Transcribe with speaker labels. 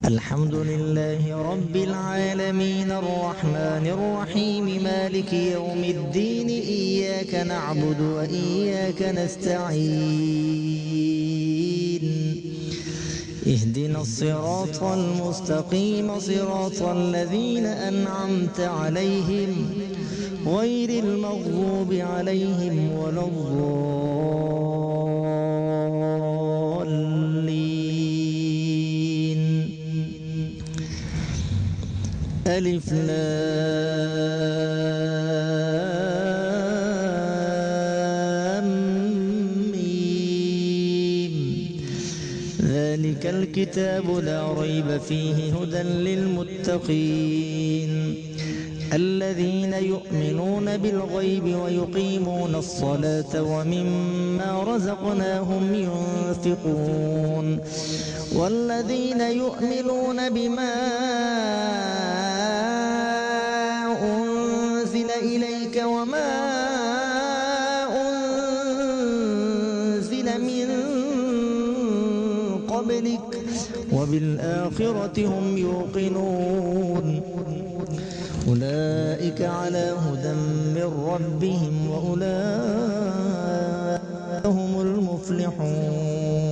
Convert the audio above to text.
Speaker 1: الحمد لله رب العالمين الرحمن الرحيم مالك يوم الدين إياك نعبد وإياك نستعين اهدنا الصراط المستقيم صراط الذين أنعمت عليهم غير المغضوب عليهم ولا الضالين. ألف لام ميم ذلك الكتاب لا ريب فيه هدى للمتقين الذين يؤمنون بالغيب ويقيمون الصلاة ومما رزقناهم ينفقون والذين يؤمنون بما أنزل إليك وما أنزل من قبلك وبالآخرة هم يوقنون أولئك على هدى من ربهم وأولئك هم المفلحون.